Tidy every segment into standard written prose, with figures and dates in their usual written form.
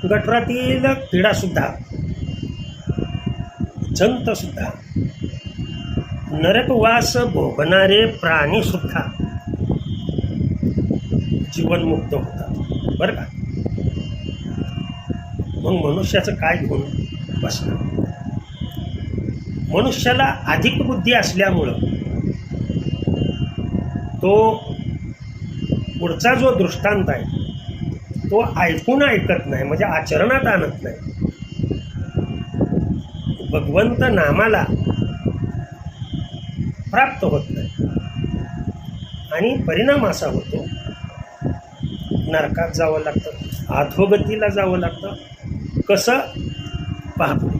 गटारातील किडासुद्धा, जंतसुद्धा, नरकवास भोगणारे प्राणीसुद्धा जीवनमुक्त होतात बरं का. मग मनुष्याचं काय घेऊन बसणं. मनुष्याला अधिक बुद्धी असल्यामुळं तो पुढचा जो दृष्टांत आहे तो ऐकून ऐकत नाही, म्हणजे आचरणात आणत नाही. भगवंत नामाला प्राप्त होत नाही आणि परिणाम असा होतो नरकात जावं लागतं, अधोगतीला जावं लागतं. कसं पहा पुढे.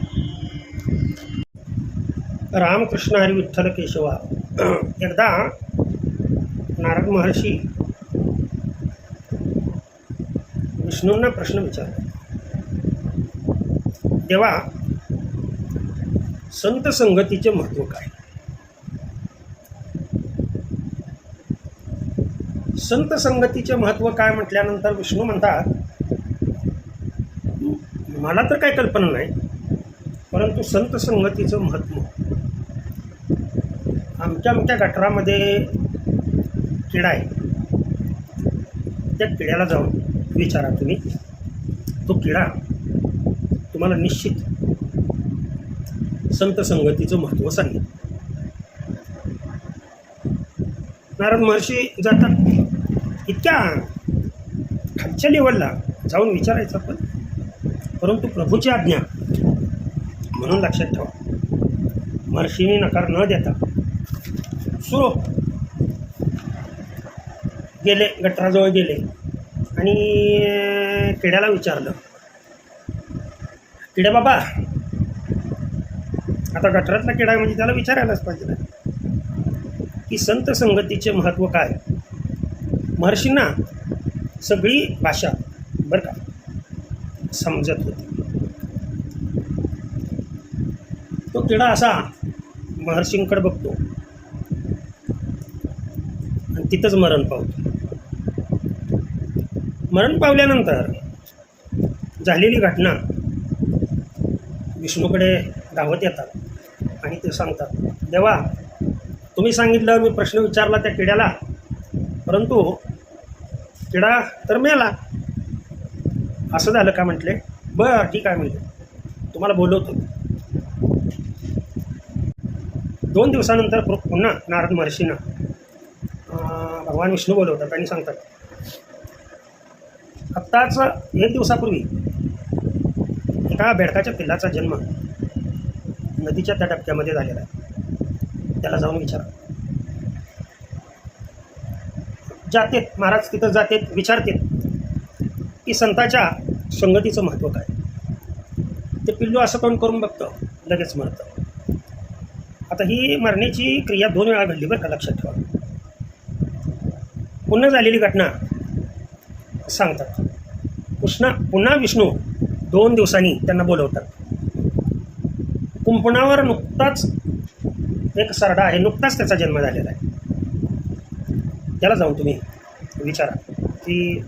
रामकृष्ण हरी विठ्ठल केशवा. एकदा नारद महर्षी विष्णूंना प्रश्न विचारला, तेव्हा संत संगतीचे महत्त्व काय. संत संगतीचे महत्त्व काय म्हटल्यानंतर विष्णू म्हणतात, मला तर काही कल्पना नाही, परंतु संत संगतीचं महत्त्व आमच्या गटारामध्ये किडा आहे, त्या किड्याला जाऊन विचारा तुम्ही. तो किडा तुम्हाला निश्चित संत संगतीचं महत्त्व सांगेल. नारद महर्षी जातात, इतक्या खालच्या लेवलला जाऊन विचारायचं, परंतु प्रभूची आज्ञा म्हणून लक्षात ठेवा. महर्षींनी नकार न देता सुरू गेले, गटाराजवळ गेले आणि किड्याला विचारलं, किड्या बाबा, आता गटारातला किडा म्हणजे त्याला विचारायलाच पाहिजे की संत संगतीचे महत्त्व काय. महर्षींना सगळी भाषा बरं का समजत होती. तो किडा असा महर्षींकडे बघतो आणि तिथंच मरण पावतो. मरण पावल्यानंतर झालेली घटना विष्णूकडे धावत येतात आणि ते सांगतात, देवा, तुम्ही सांगितलं, मी प्रश्न विचारला त्या किड्याला, परंतु किडा तर मेला. असं झालं का म्हटले. बरं ठीक आहे म्हटले, तुम्हाला बोलवतो. 2 दिवसानंतर पुन्हा नारद महर्षींना भगवान विष्णू बोलवतात आणि सांगतात, आत्ताच 1 दिवसापूर्वी एका बेडकाच्या पिल्लाचा जन्म नदीच्या त्या डबक्यामध्ये झालेला आहे, त्याला जाऊन विचारा. जाते महाराज, तिथं जाते, विचारते की संताच्या संगतीचं महत्त्व काय. ते पिल्लू असं करून बघतं, लगेच मरतं. आता ही मरण्याची क्रिया 2 वेळा घडली बरं का, लक्षात ठेवा. पुन्हा झालेली घटना सांगतात. पुन्हा विष्णू 2 दिवसांनी त्यांना बोलवतात. कुंपणावर नुकताच एक सरडा आहे, नुकताच त्याचा जन्म झालेला आहे, त्याला जाऊन तुम्ही विचारा की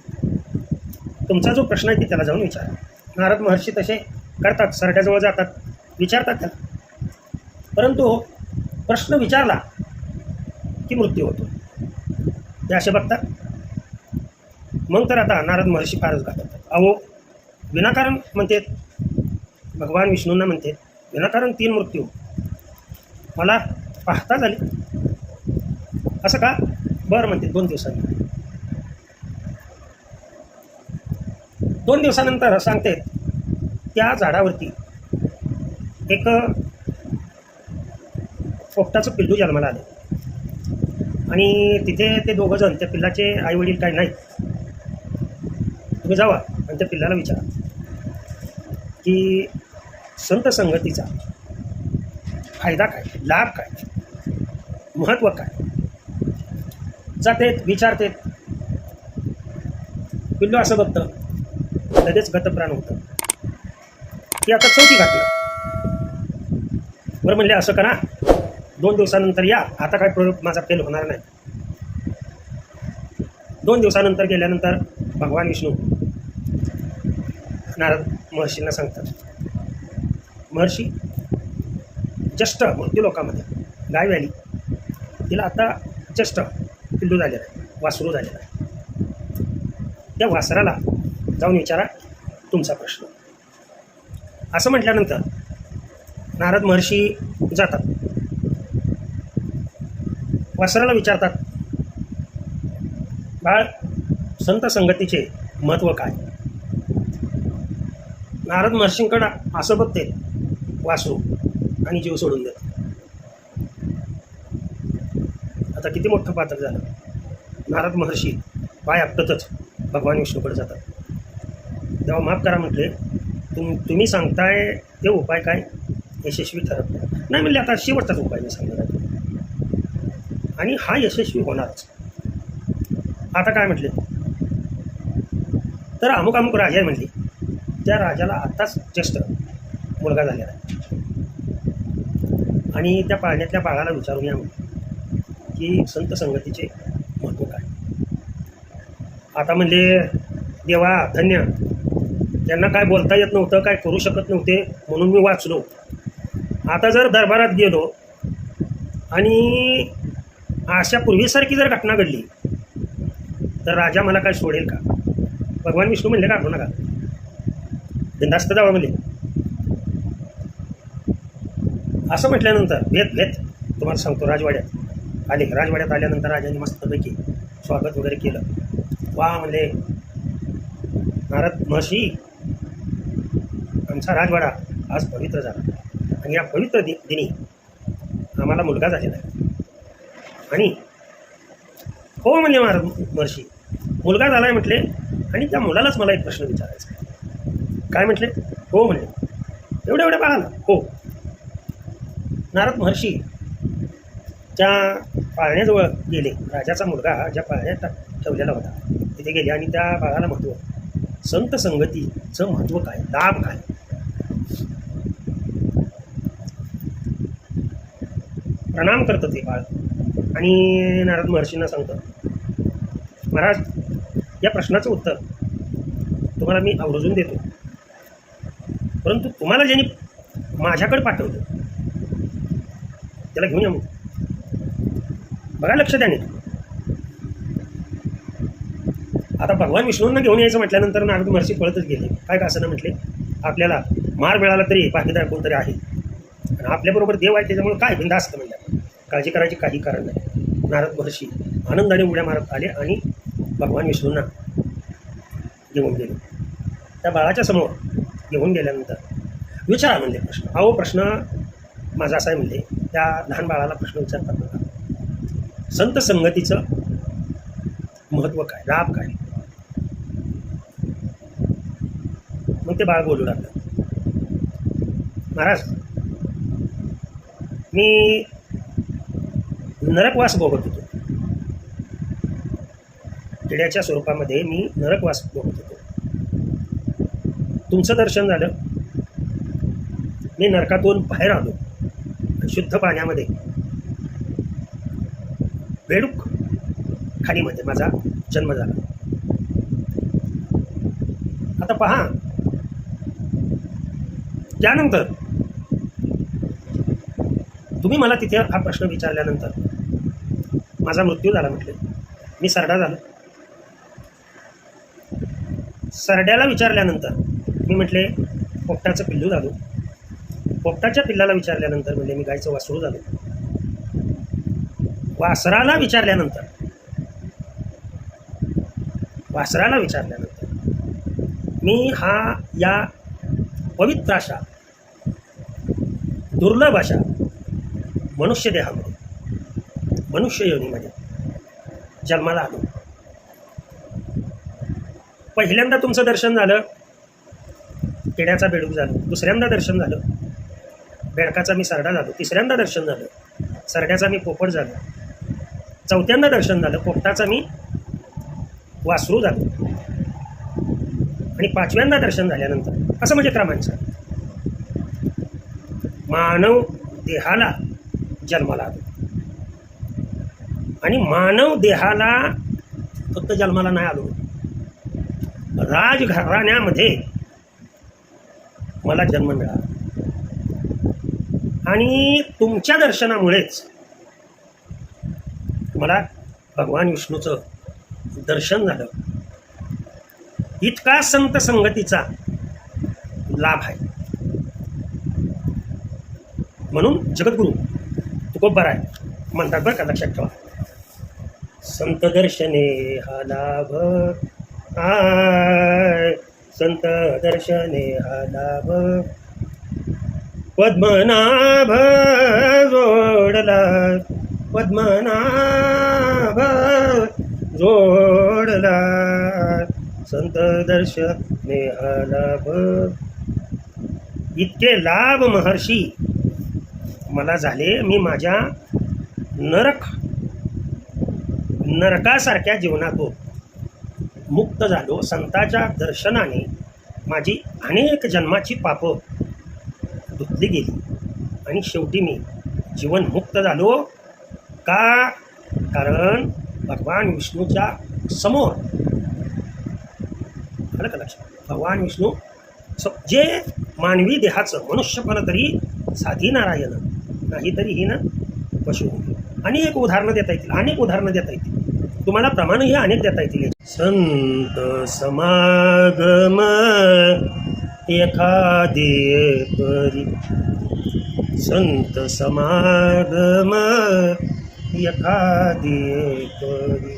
तुमचा जो प्रश्न आहे की त्याला जाऊन विचारा. नारद महर्षी तसे करतात, सरड्याजवळ जातात, विचारतात त्याला, परंतु प्रश्न विचारला की मृत्यू होतो. ते असे बघतात. मग तर आता नारद महर्षी फारच घालतात. अहो, विनाकारण म्हणते, भगवान विष्णूंना म्हणते, विनाकारण 3 मृत्यू मला पाहता झाले. असं का. बरं म्हणते, 2 दिवसांनी. 2 दिवसानंतर सांगते, त्या झाडावरती एक पोपटाचं पिल्लू जन्माला आलं आणि तिथे ते 2 जण, त्या पिल्लाचे आईवडील काही नाहीत. तुम्ही जावा आणि त्या पिल्लाला विचारा की संत संगतीचा फायदा काय, लाभ काय, महत्त्व काय. जातेत, विचारतेत. पिल्लू असं बघतं, लगेच गतप्राण होतं. की आता 4थी घटना. बरं म्हणले, असं करा, 2 दिवसानंतर या, आता काय प्रयोग माझा फेल होणार नाही. 2 दिवसानंतर गेल्यानंतर भगवान विष्णू नारद महर्षींना सांगतात, महर्षी जस्ट मृत्यू लोकामध्ये गाय व्याली, तिला आता जस्ट पिल्लू झालेलं आहे, वासरू झालेलं आहे. त्या वासराला जाऊन विचारा तुमचा प्रश्न. असं म्हटल्यानंतर नारद महर्षी जातात, वासराला विचारतात, बाळ, संत संगतीचे महत्त्व काय? नारद महर्षींकडं असं बघते वासरू आणि जीव सोडून देतात. आता किती मोठं पात्र झालं. नारद महर्षी पाय आपटतच भगवान विष्णूकडे जातात. तेव्हा माफ करा म्हटले, तुम्ही सांगताय ते उपाय काय यशस्वी ठरत नाही म्हणले. आता शेवटचाच उपाय मी सांगणार आहे आणि हा यशस्वी होणारच. आता काय म्हटले, तर अमुक अमुक राजा आहे म्हणली, त्या राजाला आत्ताच जस्ट मुलगा झालेला आहे आणि त्या पाळण्यातल्या बाळाला विचारून या की संत संगतीचे महत्त्व काय. आता म्हणले, देवा धन्य, त्यांना काय बोलता येत नव्हतं, काय करू शकत नव्हते, म्हणून मी वाचलो. आता जर दरबारात गेलो आणि अशा पूर्वीसारखी जर घटना घडली तर राजा मला काय सोडेल का? भगवान विष्णू म्हणले, का नका, बिनधास्त जावं म्हणले. असं म्हटल्यानंतर भेट तुम्हाला सांगतो, राजवाड्यात आले. राजवाड्यात आल्यानंतर राजाने मस्तपैकी स्वागत वगैरे केलं. वा म्हणले, नारद महर्षी, आमचा राजवाडा आज पवित्र झाला आणि या पवित्र दिनी आम्हाला मुलगा झालेला आहे. आणि हो म्हणले नारद महर्षी, मुलगा झाला आहे म्हटले, आणि त्या मुलालाच मला एक प्रश्न विचारायचा आहे. काय म्हटले? हो म्हणले. एवढ्या बाळाला? हो. नारद महर्षी त्या पाळण्याजवळ गेले. राजाचा मुलगा ज्या पाळण्यात ठेवलेला होता तिथे गेले आणि त्या बाळाला महत्त्व, संत संगतीचं महत्त्व काय, लाभ काय. प्रणाम करतं ते बाळ आणि नारद महर्षींना सांगतं, महाराज, या प्रश्नाचं उत्तर तुम्हाला मी आवर्जून देतो, परंतु तुम्हाला ज्यांनी माझ्याकडे पाठवलं त्याला घेऊन या. मग बघा लक्ष द्याने. आता भगवान विष्णूंना घेऊन यायचं म्हटल्यानंतर नारद महर्षी पळतच गेले. काय का असं ना म्हटले, आपल्याला मार मिळाला तरी भागीदार कोणतरी आहे आणि आपल्याबरोबर देव आहे, त्याच्यामुळे काय बिनधास्त म्हणलं, काळजी करायची काही कारण नाही. नारद महर्षी आनंदाने उड्या मारत आले आणि भगवान विष्णूंना घेऊन गेले. त्या बाळाच्या समोर घेऊन गेल्यानंतर विचारा म्हणले प्रश्न. अहो, प्रश्न माझा असा आहे म्हणले, त्या लहान बाळाला प्रश्न विचारतात बघा, संत संगतीचं महत्त्व काय, लाभ काय. मग ते बाळ बोलू लागलं, महाराज, मी नरकवास भोगत होतो. किड्याच्या स्वरूपामध्ये मी नरकवास भोगत होतो. तुमचं दर्शन झालं, मी नरकातून बाहेर आलो, शुद्ध पाण्यामध्ये बेडूक खाणीमध्ये माझा जन्म झाला. आता पहा, त्यानंतर तुम्ही मला तिथे हा प्रश्न विचारल्यानंतर माझा मृत्यू झाला म्हटले, मी सरडा झालो. सरड्याला विचारल्यानंतर मी म्हटले पोपटाचं पिल्लू झालो. पोपटाच्या पिल्लाला विचारल्यानंतर म्हणजे मी गायचं वासरू झालो. वासराला विचारल्यानंतर मी या पवित्र अशा दुर्लभ अशा मनुष्य देहामध्ये, मनुष्य योनीमध्ये जन्माला आलो. पहिल्यांदा तुमचं दर्शन झालं, किड्याचा बेडूक झालो. दुसऱ्यांदा दर्शन झालं, बेडकाचा मी सरडा झालो. तिसऱ्यांदा दर्शन झालं, सरड्याचा मी पोपट झालो. चौथ्यांदा दर्शन झालं, पोपटाचा मी वासरू झालो. आणि पाचव्यांदा दर्शन झाल्यानंतर असं म्हणजे क्रमांचं मानव देहाला जन्माला आलो. आणि मानव देहाला फक्त जन्माला नाही आलो, राजघराण्यामध्ये मला जन्म मिळाला आणि तुमच्या दर्शनामुळेच मला भगवान विष्णूचं दर्शन झालं. इतका संत संगतीचा लाभ आहे. म्हणून जगद्गुरू तुकोबराय म्हणतात बरं का, लक्षात ठेवा. संत दर्शने हा लाभ आय, संत दर्शने हा लाभ, पद्मनाभ जोडला, पद्मनाभ जोडला, संत दर्शने हा लाभ. इतके लाभ महर्षी मला झाले. मी माझ्या नरकासारख्या जीवनातून मुक्त झालो. संतांच्या दर्शनाने माझी अनेक जन्माची पापं धुतली गेली आणि शेवटी मी जीवनमुक्त झालो. का? कारण भगवान विष्णूच्या समोर, आलं का लक्षात? भगवान विष्णू जे मानवी देहाचं मनुष्यपण तरी साधी नारायण, नाही तरी ही ना पशु. अनेक उदाहरणं देता येतील, अनेक उदाहरणं देता येतील तुम्हाला, प्रमाणही अनेक देता येतील. संत समागम एखादे परी, संत समागम एखादे परी,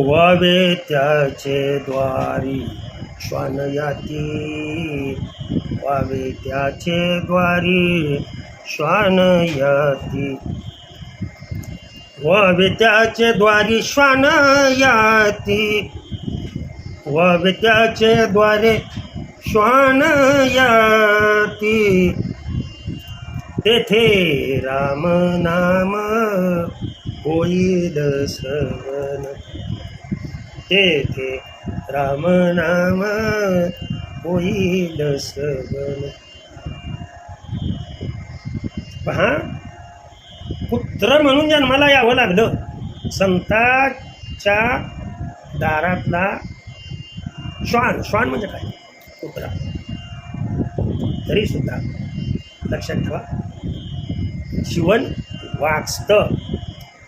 व्हावे त्याचे द्वारी श्वान याती, व्हावे त्याचे द्वारी श्वान याती, व्हावे त्याचे द्वारी श्वान याती, व्हावे त्याचे द्वारे श्वान याती, तेथे राम नाम होईल श्रवण, तेथे राम नाम होईल श्रवण. पहा, पुत्र म्हणून जन्माला यावं लागलं. संताच्या दारातला श्वान, श्वान म्हणजे काय? कुत्रा. तरी सुद्धा लक्षात ठेवा, जीवन वाचतं,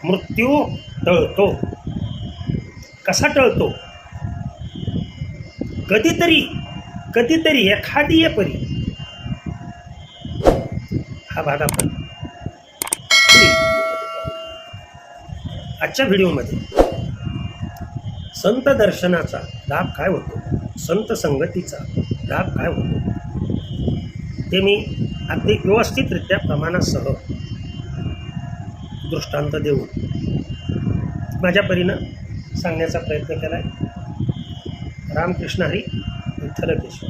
मृत्यू टळतो. कसा टळतो? कधीतरी एखादी परी. हा भाग आपण आजच्या व्हिडिओमध्ये संत दर्शनाचा लाभ काय होतो, संत संगतीचा लाभ काय होतो, ते मी अगदी व्यवस्थितरित्या प्रमाणासह दृष्टांत देऊन माझ्या परीनं सांगण्याचा प्रयत्न केला आहे. रामकृष्ण हरी, विठ्ठल केशव.